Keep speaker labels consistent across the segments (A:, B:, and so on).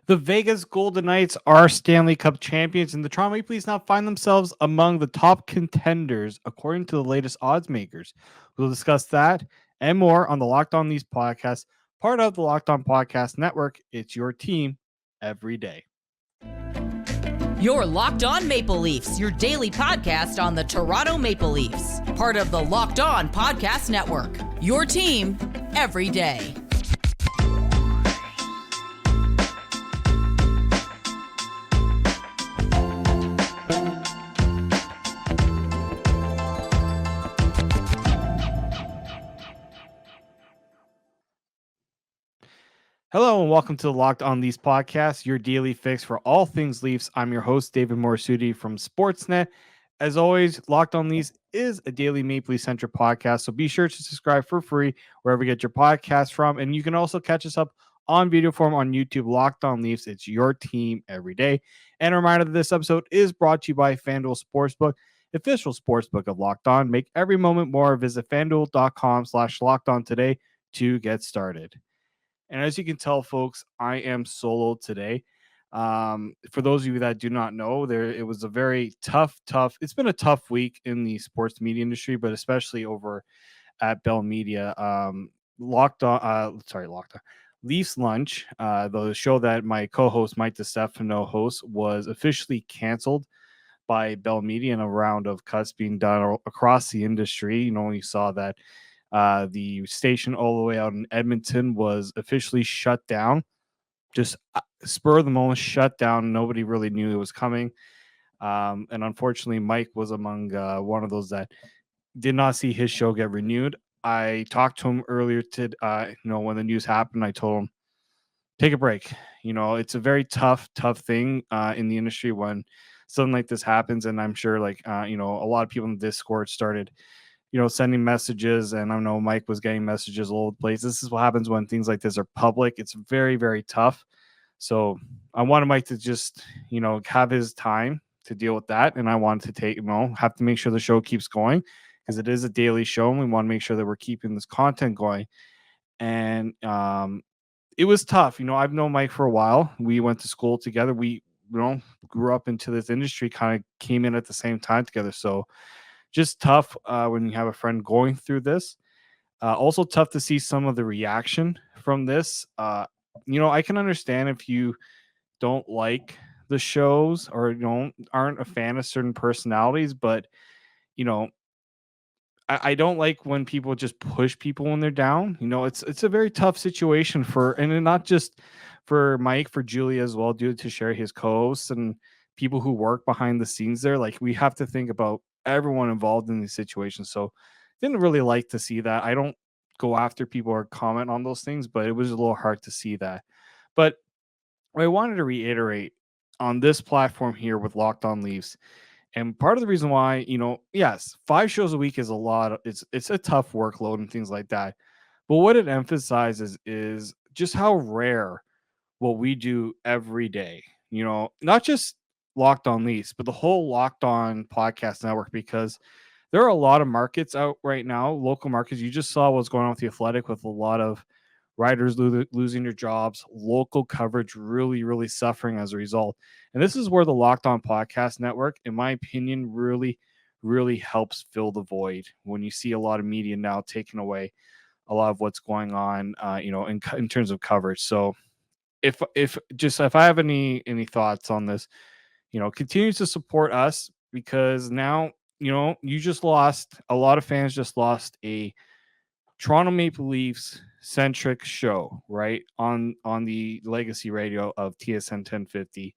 A: The Vegas Golden Knights are Stanley Cup champions, and the Toronto Maple Leafs now find themselves among the top contenders according to the latest odds makers. We'll discuss that and more on the Locked On Leafs podcast, part of the Locked On Podcast Network. It's your team every day.
B: You're Locked On Maple Leafs, your daily podcast on the Toronto Maple Leafs, part of the Locked On Podcast Network. Your team every day.
A: Hello and welcome to the Locked On Leafs podcast, your daily fix for all things Leafs. I'm your host, David Morassutti from Sportsnet. As always, Locked On Leafs is a daily Maple Leaf centric podcast, so be sure to subscribe for free wherever you get your podcast from. And you can also catch us up on video form on YouTube, Locked On Leafs. It's your team every day. And a reminder that this episode is brought to you by FanDuel Sportsbook, official sportsbook of Locked On. Make every moment more. Visit FanDuel.com/LockedOn today to get started. And as you can tell, folks, I am solo today. For those of you that do not know, it was a very tough. It's been a tough week in the sports media industry, but especially over at Bell Media. Locked On. Leafs Lunch, the show that my co-host Mike DeStefano hosts, was officially canceled by Bell Media in a round of cuts being done across the industry. You saw that. The station all the way out in Edmonton was officially shut down, just spur of the moment shut down. Nobody really knew it was coming. And unfortunately, Mike was among one of those that did not see his show get renewed. I talked to him earlier when the news happened. I told him, take a break. It's a very tough thing in the industry when something like this happens. And I'm sure a lot of people in the Discord started sending messages, and I know Mike was getting messages all over the place. This is what happens when things like this are public. It's very, very tough. So I wanted Mike to just, have his time to deal with that. And I wanted to have to make sure the show keeps going because it is a daily show. And we want to make sure that we're keeping this content going. And it was tough. I've known Mike for a while. We went to school together. We, grew up into this industry, kind of came in at the same time together. So just tough when you have a friend going through this. Also tough to see some of the reaction from this. I can understand if you don't like the shows or aren't a fan of certain personalities, but I don't like when people just push people when they're down. It's a very tough situation and not just for Mike, for Julia as well, due to share his co-hosts and people who work behind the scenes there. Like, we have to think about everyone involved in these situations. So didn't really like to see that. I don't go after people or comment on those things, but it was a little hard to see that. But I wanted to reiterate on this platform here with Locked On Leafs, and part of the reason why, yes, 5 shows a week is a lot. It's a tough workload and things like that. But what it emphasizes is just how rare what we do every day. Not just Locked On Leafs, but the whole Locked On Podcast Network, because there are a lot of markets out right now, local markets. You just saw what's going on with the Athletic, with a lot of writers losing their jobs, local coverage really, really suffering as a result. And this is where the Locked On Podcast Network, in my opinion, really, really helps fill the void when you see a lot of media now taking away a lot of what's going on, in terms of coverage. So if I have any thoughts on this, continue to support us, because now, you just lost, a lot of fans just lost a Toronto Maple Leafs centric show, right? On the legacy radio of TSN 1050.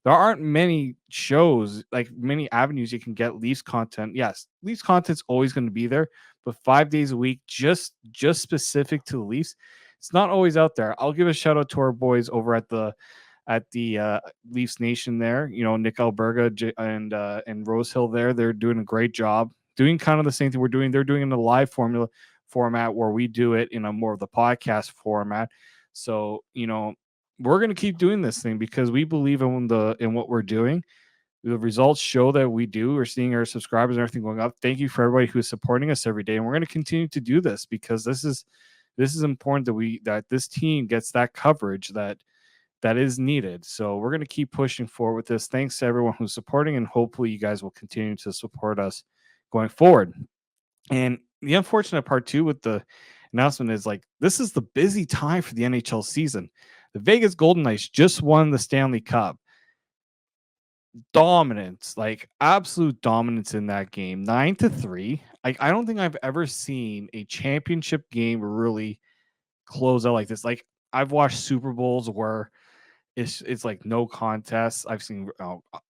A: There aren't many shows, like many avenues you can get Leafs content. Yes, Leafs content's always going to be there, but 5 days a week, just specific to the Leafs, it's not always out there. I'll give a shout out to our boys over at the Leafs Nation there. Nick Alberga and Rose Hill there. They're doing a great job, doing kind of the same thing we're doing. They're doing in the live format where we do it in a more of the podcast format. So, we're going to keep doing this thing because we believe in what we're doing. The results show that we do. We're seeing our subscribers and everything going up. Thank you for everybody who's supporting us every day. And we're going to continue to do this because this is important that this team gets that coverage that that is needed. So we're going to keep pushing forward with this. Thanks to everyone who's supporting, and hopefully you guys will continue to support us going forward. And the unfortunate part too with the announcement is like this is the busy time for the NHL season. The Vegas Golden Knights just won the Stanley Cup. Dominance, like absolute dominance in that game, 9-3. I don't think I've ever seen a championship game really close out like this. Like I've watched Super Bowls where it's like no contest. I've seen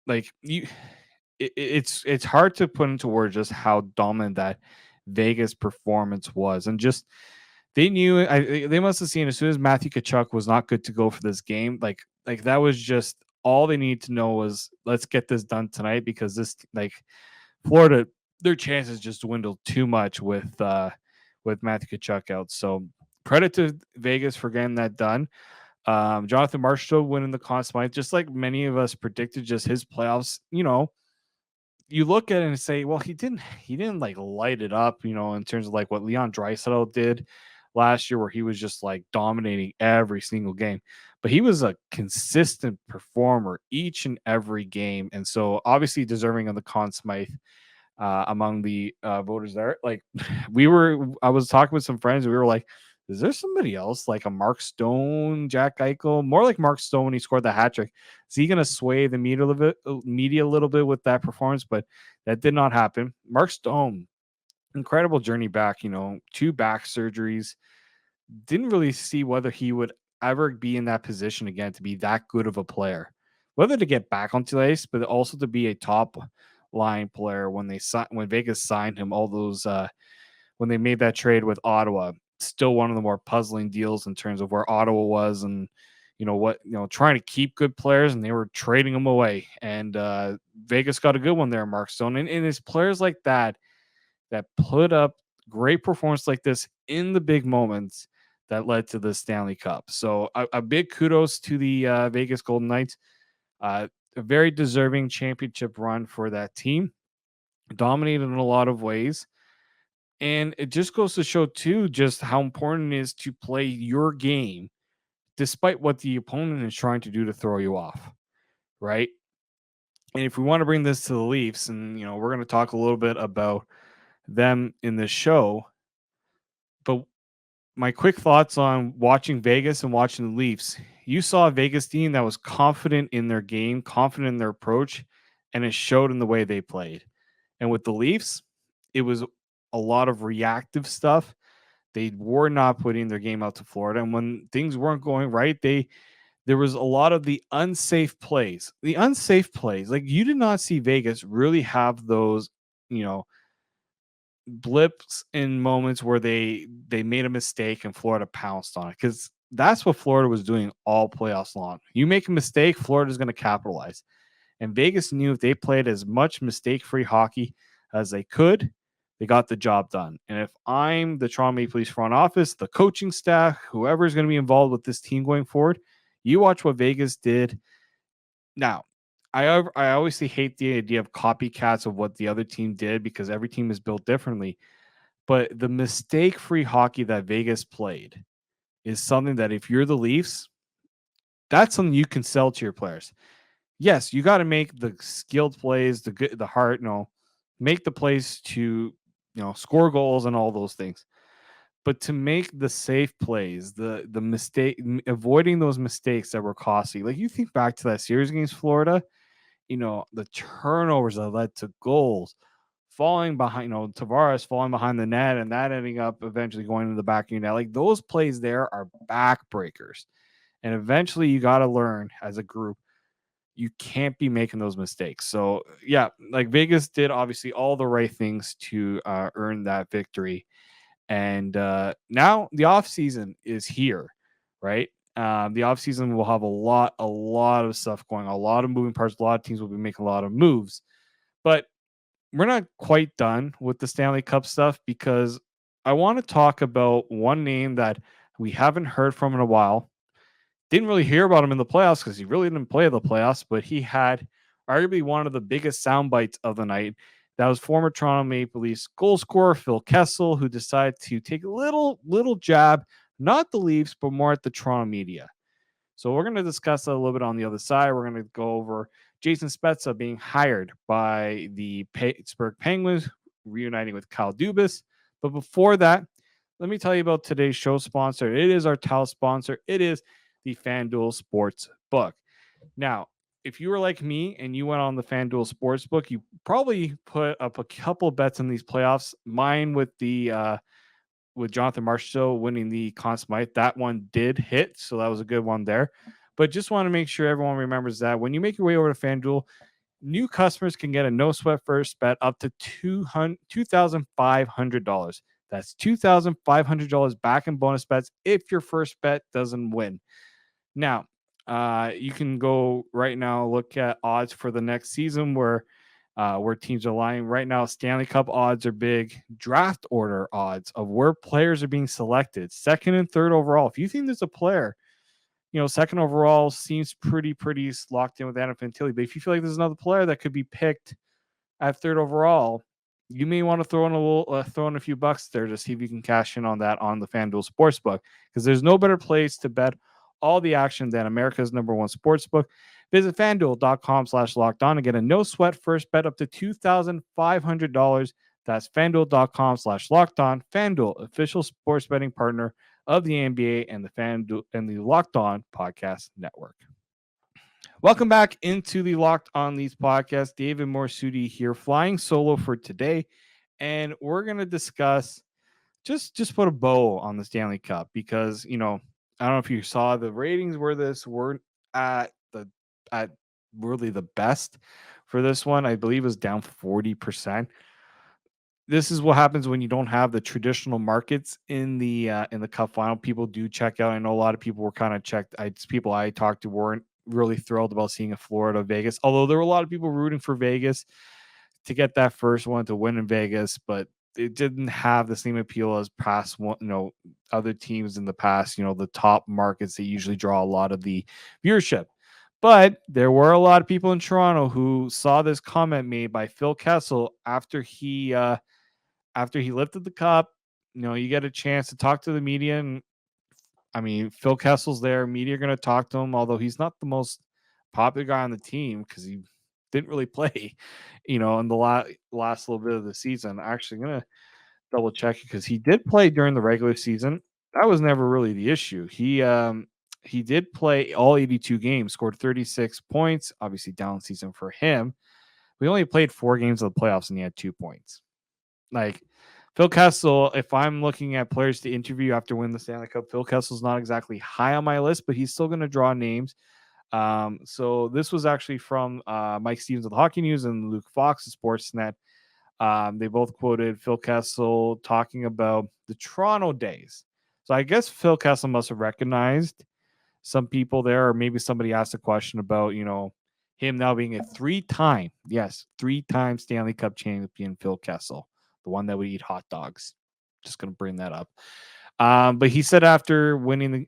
A: like you it's hard to put into words just how dominant that Vegas performance was, and just they knew they must have seen as soon as Matthew Tkachuk was not good to go for this game. Like that was just all they need to know was let's get this done tonight because this like Florida their chances just dwindled too much with Matthew Tkachuk out. So credit to Vegas for getting that done. Jonathan Marchessault winning the Conn Smythe, just like many of us predicted, just his playoffs. You look at it and say, well, he didn't like light it up, in terms of like what Leon Draisaitl did last year, where he was just like dominating every single game. But he was a consistent performer each and every game, and so obviously deserving of the Conn Smythe among the voters there. Like I was talking with some friends, and we were like, is there somebody else like a Mark Stone, Jack Eichel, more like Mark Stone when he scored the hat trick? Is he going to sway the media a little bit with that performance? But that did not happen. Mark Stone, incredible journey back, 2 back surgeries. Didn't really see whether he would ever be in that position again to be that good of a player, whether to get back onto the ice, but also to be a top line player when Vegas signed him. All those when they made that trade with Ottawa, still one of the more puzzling deals in terms of where Ottawa was and trying to keep good players, and they were trading them away. And Vegas got a good one there, Mark Stone, and it's players like that put up great performance like this in the big moments that led to the Stanley Cup. So a big kudos to the Vegas Golden Knights. A very deserving championship run for that team. Dominated in a lot of ways. And it just goes to show, too, just how important it is to play your game despite what the opponent is trying to do to throw you off, right? And if we want to bring this to the Leafs, and, we're going to talk a little bit about them in this show, but my quick thoughts on watching Vegas and watching the Leafs. You saw a Vegas team that was confident in their game, confident in their approach, and it showed in the way they played. And with the Leafs, it was a lot of reactive stuff. They were not putting their game out to Florida. And when things weren't going right, there was a lot of the unsafe plays. The unsafe plays, like you did not see Vegas really have those, blips in moments where they made a mistake and Florida pounced on it, because that's what Florida was doing all playoffs long. You make a mistake, Florida's going to capitalize. And Vegas knew if they played as much mistake-free hockey as they could, they got the job done. And if I'm the Toronto Maple Leafs front office, the coaching staff, whoever is going to be involved with this team going forward, you watch what Vegas did. Now, I obviously hate the idea of copycats of what the other team did because every team is built differently. But the mistake-free hockey that Vegas played is something that if you're the Leafs, that's something you can sell to your players. Yes, you got to make the skilled plays, the heart, make the plays to, score goals and all those things. But to make the safe plays, the mistake, avoiding those mistakes that were costly. Like you think back to that series against Florida, the turnovers that led to goals, falling behind, Tavares falling behind the net and that ending up eventually going to the back of your net. Like those plays there are backbreakers. And eventually you got to learn as a group, you can't be making those mistakes. So yeah, like Vegas did obviously all the right things to earn that victory. And now the off season is here, right? The offseason will have a lot of stuff going on, a lot of moving parts. A lot of teams will be making a lot of moves. But we're not quite done with the Stanley Cup stuff because I want to talk about one name that we haven't heard from in a while. Didn't really hear about him in the playoffs because he really didn't play the playoffs, but he had arguably one of the biggest sound bites of the night. That was former Toronto Maple Leafs goal scorer Phil Kessel, who decided to take a little jab, not the Leafs, but more at the Toronto media. So we're going to discuss that a little bit on the other side. We're going to go over Jason Spezza being hired by the Pittsburgh Penguins, reuniting with Kyle Dubas. But before that, let me tell you about today's show sponsor. It is our title sponsor. It is the FanDuel Sports Book. Now, if you were like me and you went on the FanDuel Sportsbook, you probably put up a couple bets in these playoffs. Mine with Jonathan Marchessault winning the Conn Smythe, that one did hit, so that was a good one there. But just want to make sure everyone remembers that when you make your way over to FanDuel, new customers can get a no sweat first bet up to $2,500. That's $2,500 back in bonus bets if your first bet doesn't win. Now, you can go right now, look at odds for the next season where teams are lying. Right now, Stanley Cup odds are big. Draft order odds of where players are being selected, second and third overall. If you think there's a player, second overall seems pretty locked in with Adam Fantilli. But if you feel like there's another player that could be picked at third overall, you may want to throw in a few bucks there to see if you can cash in on that on the FanDuel Sportsbook, because there's no better place to bet all the action than America's #1 sportsbook. Visit FanDuel.com/lockedon and get a no sweat first bet up to $2,500. That's FanDuel.com/lockedon. FanDuel, official sports betting partner of the NBA and the FanDuel and the Locked On Podcast Network. Welcome back into the Locked On Leafs podcast. David Morassutti here, flying solo for today, and we're going to discuss just put a bow on the Stanley Cup, because I don't know if you saw the ratings weren't at really the best for this one. I believe it was down 40%. This is what happens when you don't have the traditional markets in the Cup final. People do check out. I know a lot of people were kind of checked. People I talked to weren't really thrilled about seeing a Florida Vegas, although there were a lot of people rooting for Vegas to get that first one, to win in Vegas, but it didn't have the same appeal as past one, other teams in the past, the top markets that usually draw a lot of the viewership. But there were a lot of people in Toronto who saw this comment made by Phil Kessel after he lifted the cup. You get a chance to talk to the media, and I mean, Phil Kessel's there. Media are going to talk to him, although he's not the most popular guy on the team because he didn't really play, in the last little bit of the season. Actually, I'm going to double check it because he did play during the regular season. That was never really the issue. He did play all 82 games, scored 36 points. Obviously, down season for him. We only played 4 games of the playoffs, and he had 2 points. Like, Phil Kessel, if I'm looking at players to interview after winning the Stanley Cup, Phil Kessel's not exactly high on my list, but he's still going to draw names. So this was actually from Mike Stevens of the Hockey News and Luke Fox of Sportsnet. They both quoted Phil Kessel talking about the Toronto days. So I guess Phil Kessel must have recognized some people there, or maybe somebody asked a question about, him now being a 3-time Stanley Cup champion, Phil Kessel, the one that would eat hot dogs. Just going to bring that up. But he said after winning,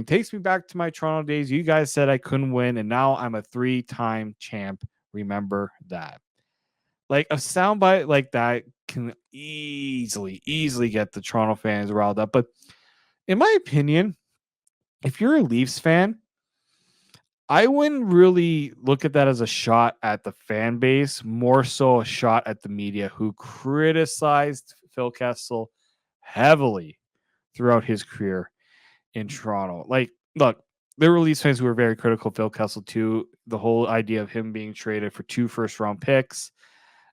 A: takes me back to my Toronto days. You guys said I couldn't win, and now I'm a 3-time champ. Remember that. Like, a soundbite like that can easily get the Toronto fans riled up. But in my opinion, if you're a Leafs fan, I wouldn't really look at that as a shot at the fan base, more so a shot at the media, who criticized Phil Kessel heavily throughout his career in Toronto. Like, look, there were Leafs fans who were very critical of Phil Kessel too. The whole idea of him being traded for 2 first-round picks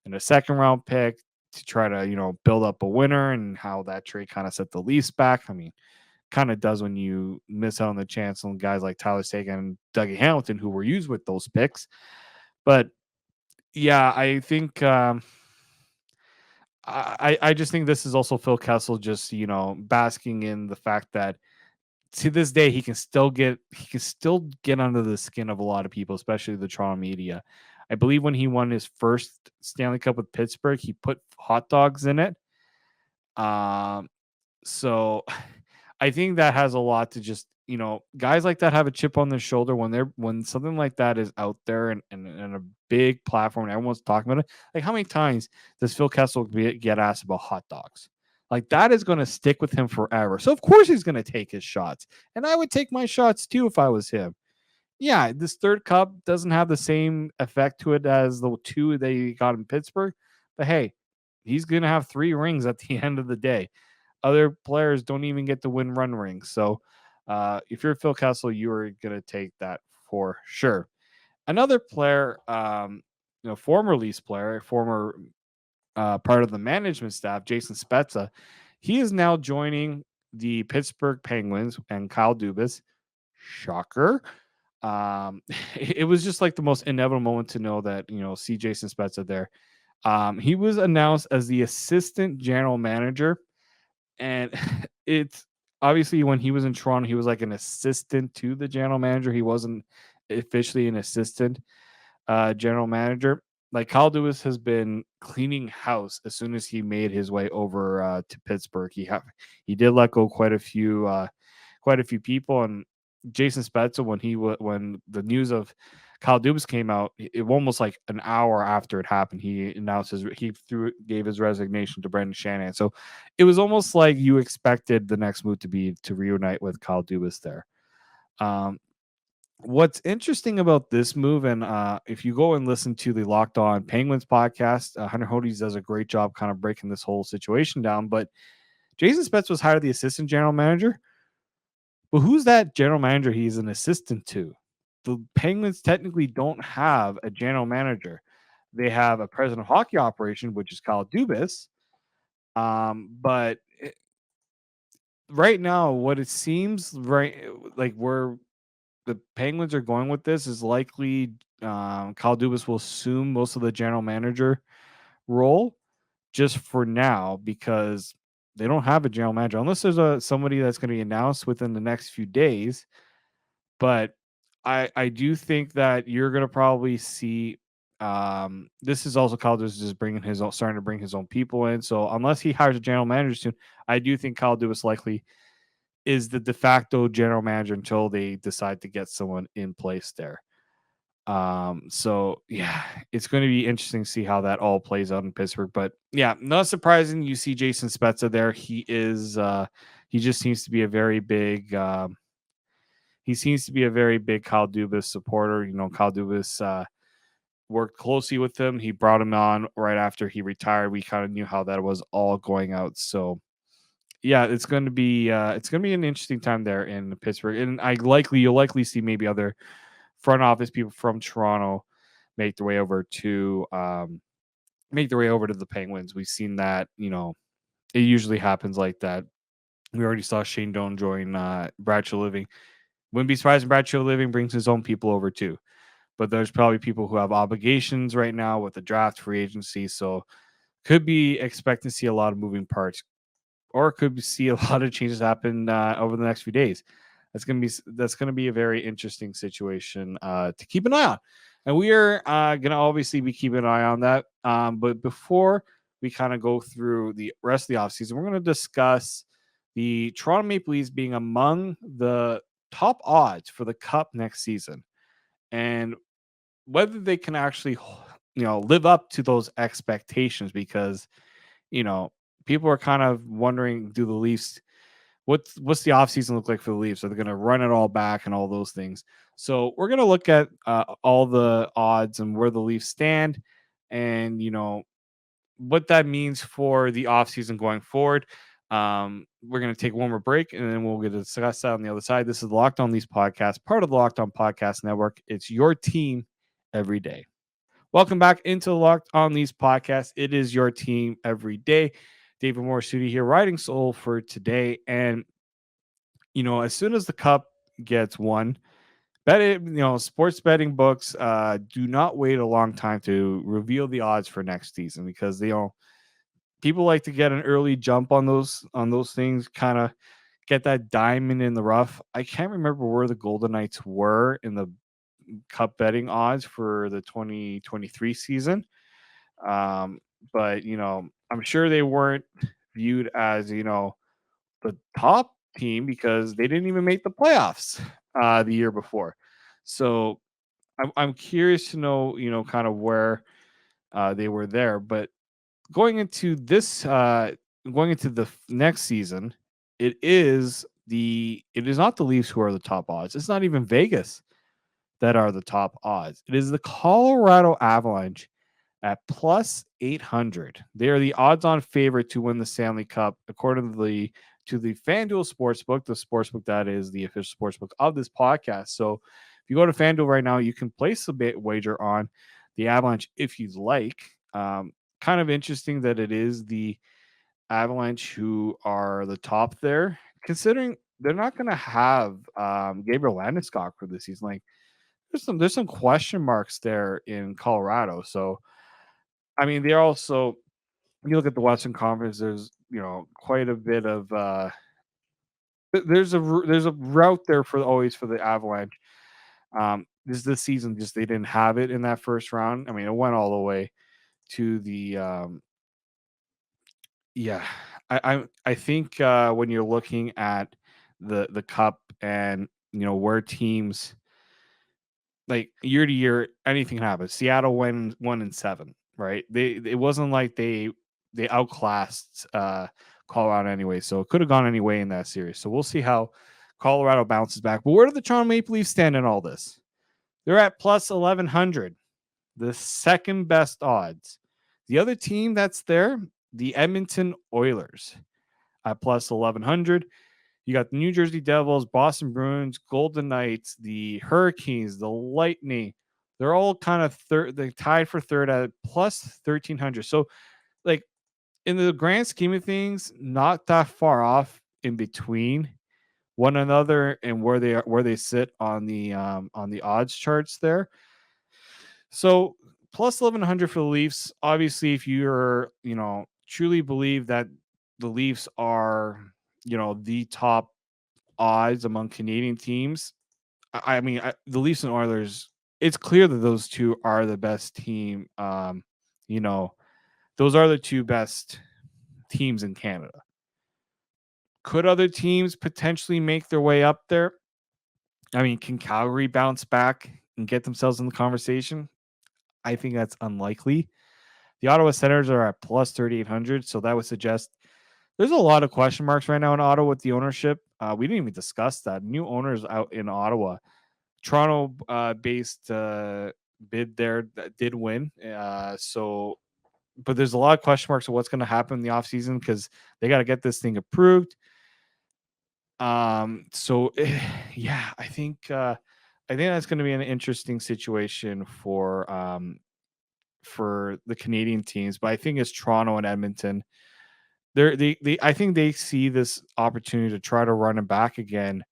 A: and a second-round pick to try to, build up a winner, and how that trade kind of set the Leafs back. I mean, kind of does when you miss out on the chance on guys like Tyler Seguin and Dougie Hamilton, who were used with those picks. But yeah, I think I just think this is also Phil Kessel just basking in the fact that to this day he can still get under the skin of a lot of people, especially the Toronto media. I believe when he won his first Stanley Cup with Pittsburgh, he put hot dogs in it. So I think that has a lot to just, guys like that have a chip on their shoulder when something like that is out there and a big platform and everyone's talking about it. Like, how many times does Phil Kessel get asked about hot dogs? Like that is going to stick with him forever. So of course he's going to take his shots. And I would take my shots too if I was him. Yeah, this third cup doesn't have the same effect to it as the two they got in Pittsburgh. But hey, he's going to have 3 rings at the end of the day. Other players don't even get to win run rings. So if you're Phil Kessel, you are going to take that for sure. Another player, former Leafs player, former part of the management staff, Jason Spezza, he is now joining the Pittsburgh Penguins and Kyle Dubas. Shocker. It was just like the most inevitable moment to know that, see Jason Spezza there. He was announced as the assistant general manager, and it's obviously when he was in Toronto, he was like an assistant to the general manager. He wasn't officially an assistant general manager. Like Kyle Dubas has been cleaning house as soon as he made his way over to Pittsburgh. He did let go quite a few people, and Jason Spezza when the news of Kyle Dubas came out, it almost like an hour after it happened, he announced gave his resignation to Brendan Shanahan. So it was almost like you expected the next move to be to reunite with Kyle Dubas there. What's interesting about this move, and if you go and listen to the Locked On Penguins podcast, Hunter Hodes does a great job kind of breaking this whole situation down. But Jason Spezza was hired the assistant general manager. But who's that general manager he's an assistant to? The Penguins technically don't have a general manager. They have a president of hockey operation, which is Kyle Dubas. But right now, what it seems like where the Penguins are going with this is likely Kyle Dubas will assume most of the general manager role just for now because they don't have a general manager unless there's somebody that's going to be announced within the next few days. But I do think that you're going to probably see this is also Kyle Dubas just starting to bring his own people in. So unless he hires a general manager soon, I do think Kyle Dubas likely is the de facto general manager until they decide to get someone in place there. So yeah, it's going to be interesting to see how that all plays out in Pittsburgh. But yeah, not surprising you see Jason Spezza there. He just seems to be a very big Kyle Dubas supporter. Kyle Dubas worked closely with him. He brought him on right after he retired. We kind of knew how that was all going out. So yeah, it's going to be an interesting time there in Pittsburgh, and you'll likely see maybe other front office people from Toronto make their way over to the Penguins. We've seen that, it usually happens like that. We already saw Shane Doan join Brad Living. Wouldn't be surprised if Brad Living brings his own people over too. But there's probably people who have obligations right now with the draft, free agency, so could be expecting to see a lot of moving parts, or could see a lot of changes happen over the next few days. That's gonna be a very interesting situation to keep an eye on, and we are gonna obviously be keeping an eye on that. But before we kind of go through the rest of the offseason, we're gonna discuss the Toronto Maple Leafs being among the top odds for the Cup next season, and whether they can actually live up to those expectations, because people are kind of wondering, do the Leafs, what's the offseason look like for the Leafs? Are they going to run it all back and all those things? So we're going to look at all the odds and where the Leafs stand, and what that means for the offseason going forward. We're going to take one more break, and then we'll get to discuss that on the other side. This is the Locked On Leafs podcast, part of the Locked On Podcast Network. It's your team every day. Welcome back into the Locked On Leafs podcast. It is your team every day. David Morassutti here, riding solo for today. And, as soon as the Cup gets won, sports betting books do not wait a long time to reveal the odds for next season, because people like to get an early jump on those things, kind of get that diamond in the rough. I can't remember where the Golden Knights were in the Cup betting odds for the 2023 season. But I'm sure they weren't viewed as the top team, because they didn't even make the playoffs the year before. So I'm curious to know kind of where they were there. But going into this going into the next season, it is not the Leafs who are the top odds. It's not even Vegas that are the top odds. It is the Colorado Avalanche at plus 800. They are the odds-on favorite to win the Stanley Cup, according to the FanDuel Sportsbook, the sportsbook that is the official sportsbook of this podcast. So if you go to FanDuel right now, you can place a wager on the Avalanche if you'd like. Kind of interesting that it is the Avalanche who are the top there, considering they're not going to have Gabriel Landeskog for this season. Like there's some question marks there in Colorado. So I mean, they're also, you look at the Western Conference. There's quite a bit of there's a route there for always for the Avalanche. This season just they didn't have it in that first round. I mean, it went all the way to the yeah. I think when you're looking at the cup and where teams like year to year, anything can happen. Seattle went 1-7, right? It wasn't like they outclassed Colorado anyway, so it could have gone any way in that series. So we'll see how Colorado bounces back. But where do the Toronto Maple Leafs stand in all this? They're at plus 1100, the second best odds. The other team that's there, the Edmonton Oilers, at plus 1100. You got the New Jersey Devils, Boston Bruins, Golden Knights, the Hurricanes, the Lightning. They're all kind of third. They tied for third at plus 1300. So, like in the grand scheme of things, not that far off in between one another and where they sit on the odds charts there. So plus 1100 for the Leafs. Obviously, if you're truly believe that the Leafs are the top odds among Canadian teams. I mean, the Leafs and Oilers, it's clear that those two are the best team. Those are the two best teams in Canada. Could other teams potentially make their way up there? I mean, can Calgary bounce back and get themselves in the conversation? I think that's unlikely. The Ottawa Senators are at plus 3,800, so that would suggest there's a lot of question marks right now in Ottawa with the ownership. We didn't even discuss that. New owners out in Ottawa. Toronto based bid there that did win. But there's a lot of question marks of what's going to happen in the offseason because they got to get this thing approved. Yeah, I think that's going to be an interesting situation for the Canadian teams. But I think it's Toronto and Edmonton. I think they see this opportunity to try to run it back again.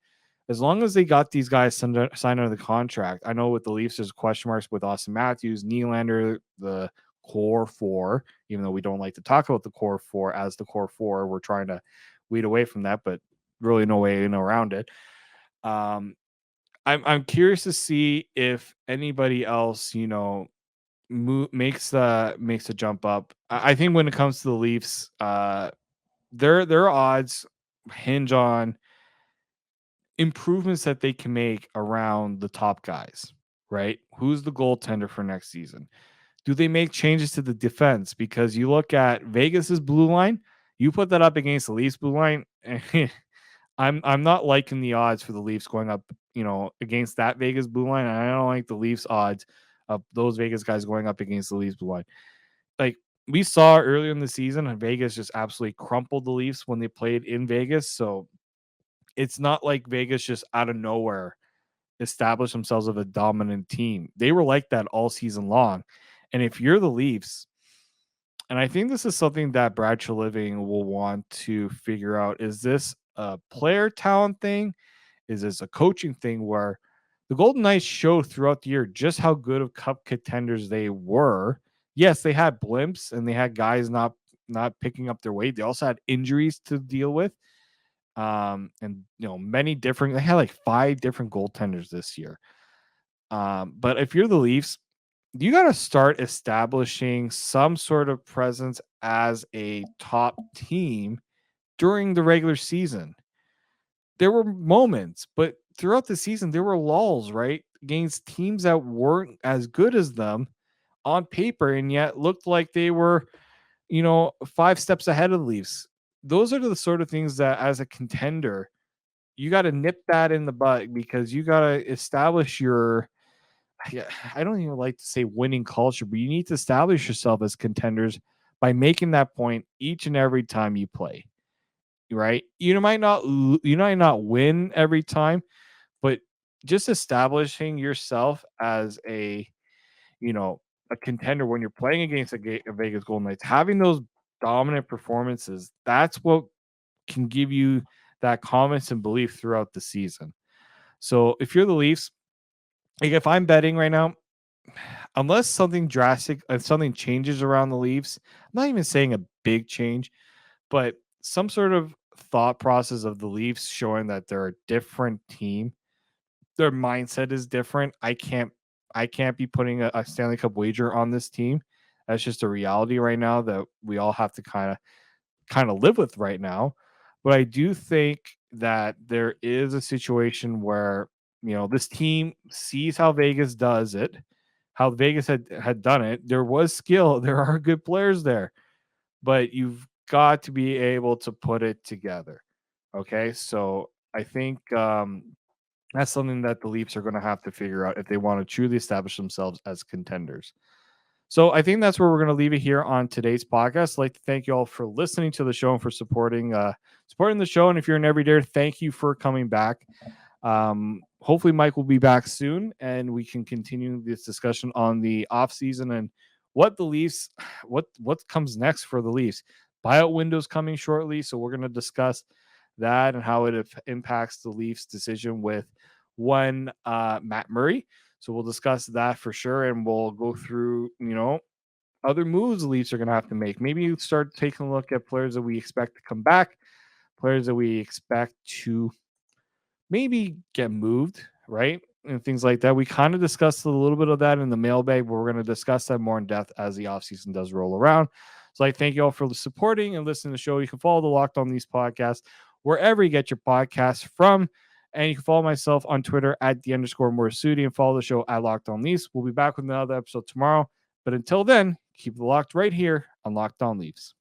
A: As long as they got these guys signed under the contract. I know with the Leafs, there's question marks with Austin Matthews, Nylander, the core four, even though we don't like to talk about the core four as the core four. We're trying to weed away from that, but really no way in around it. I'm curious to see if anybody else, makes a jump up. I think when it comes to the Leafs, their odds hinge on improvements that they can make around the top guys, right? Who's the goaltender for next season? Do they make changes to the defense? Because you look at Vegas's blue line, you put that up against the Leafs blue line. I'm not liking the odds for the Leafs going up, against that Vegas blue line. And I don't like the Leafs odds of those Vegas guys going up against the Leafs blue line. Like we saw earlier in the season, and Vegas just absolutely crumpled the Leafs when they played in Vegas. So it's not like Vegas just out of nowhere established themselves as a dominant team. They were like that all season long. And if you're the Leafs, and I think this is something that Brad Treliving will want to figure out, is this a player talent thing? Is this a coaching thing where the Golden Knights showed throughout the year just how good of cup contenders they were? Yes, they had blimps and they had guys not picking up their weight. They also had injuries to deal with. And many different, they had like 5 different goaltenders this year. But if you're the Leafs, you got to start establishing some sort of presence as a top team during the regular season. There were moments, but throughout the season, there were lulls, right? Against teams that weren't as good as them on paper and yet looked like they were, 5 steps ahead of the Leafs. those are the sort of things that as a contender, you got to nip that in the butt because you got to establish your, I don't even like to say winning culture, but you need to establish yourself as contenders by making that point each and every time you play, right? You might not win every time, but just establishing yourself as you know, a contender when you're playing against a Vegas Golden Knights, having those dominant performances, that's what can give you that confidence and belief throughout the season. So if you're the Leafs, like if I'm betting right now, unless something drastic, something changes around the Leafs, I'm not even saying a big change, but some sort of thought process of the Leafs showing that they're a different team, their mindset is different. I can't be putting a Stanley Cup wager on this team. That's just a reality right now that we all have to kind of live with right now. But I do think that there is a situation where, this team sees how Vegas does it, how Vegas had done it. There was skill, there are good players there, but you've got to be able to put it together. Okay? So I think that's something that the Leafs are going to have to figure out if they want to truly establish themselves as contenders. So I think that's where we're going to leave it here on today's podcast. I'd like to thank you all for listening to the show and for supporting the show. And if you're an everyday, thank you for coming back. Hopefully Mike will be back soon and we can continue this discussion on the off season and what the Leafs, what comes next for the Leafs. Buyout window's coming shortly, so we're going to discuss that and how it impacts the Leafs decision with Matt Murray. So we'll discuss that for sure, and we'll go through, other moves the Leafs are going to have to make. Maybe you start taking a look at players that we expect to come back, players that we expect to maybe get moved, right? And things like that. We kind of discussed a little bit of that in the mailbag, but we're going to discuss that more in depth as the offseason does roll around. So I thank you all for supporting and listening to the show. You can follow the Locked On Leafs podcast wherever you get your podcasts from. And you can follow myself on Twitter at @the_Morassutti and follow the show at Locked On Leafs. We'll be back with another episode tomorrow. But until then, keep it locked right here on Locked On Leafs.